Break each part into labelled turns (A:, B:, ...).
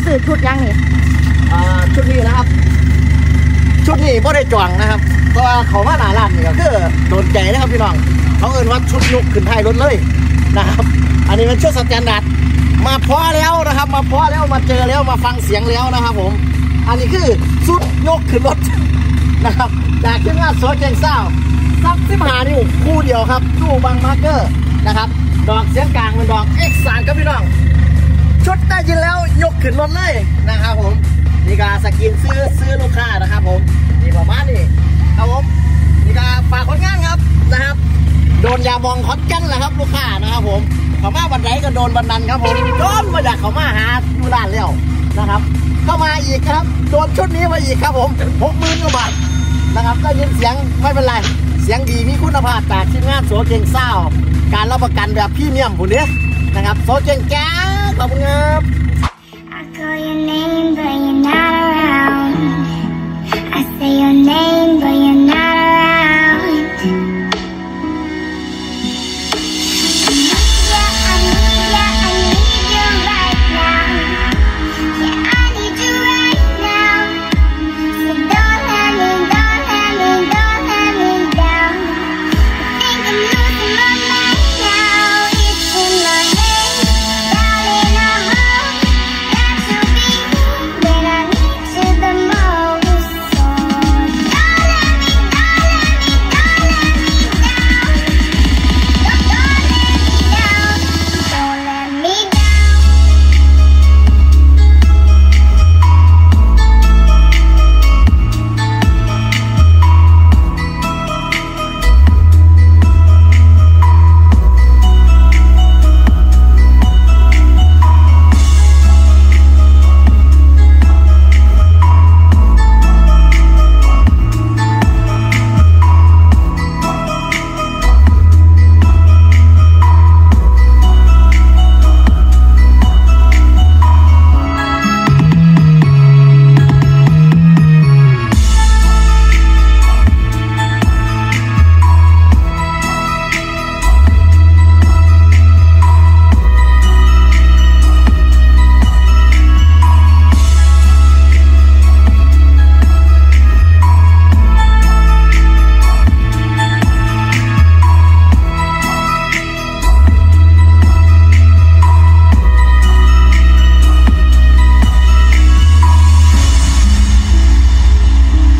A: ซื้อชุดยังนี่
B: ชุดนี้นะครับชุดนี้ไม่ได้จองนะครับเพราะว่าเขามาหนาร้านนี่ก็คือโดนใจนะครับพี่น้องเขาเอิ้นว่าชุดยกขึ้นท้ายรถเลยนะครับอันนี้เป็นชุดสแตนดาร์ดมาพอแล้วนะครับมาพอแล้วมาเจอแล้วมาฟังเสียงแล้วนะครับผมอันนี้คือชุดยกขึ้นรถนะครับจากที่งานโซเจนซ่าซับ15 นิ้วคู่เดียวครับตู้บางมาร์เกอร์นะครับดอกเสียงกลางเป็นดอก X3 ครับพี่น้องชุดได้ยินแล้วยกขึ้นรถเลยนะครับผมนี่ก็สกินซื้อลูกค้านะครับผมนี่ประมาณนี้ครับผมนี่ก็ฝากคนงานครับนะครับโดนยามองคอนกันแหละครับลูกค้านะครับผมเขามาวันไหนก็โดนวันนั้นครับผมโดนมาจากเขามาหาอยู่ร้านแล้วนะครับเข้ามาอีกครับโดนชุดนี้มาอีกครับผม60,000 กว่าบาทนะครับได้ยินเสียงไม่เป็นไรเสียงดีมีคุณภาพจากทีมงานโซเจงซ่าการรับประกันแบบพรีเมียมผมเนี่ยนะครับโซเจงแก้วขอบคุณครับ
C: I call your name but you're not around. I say your name but you're not around. Yeah, I need you right now. Yeah, I need you right now. So don't let me down. I think I'm losing my mind now. It's in my head, darling, I'm wrong. Got to be when I need you the most. So don't let me down. Don't let me down.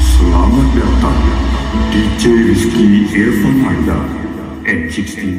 D: Selamat datang DJ Rizky Irfan Haidar N69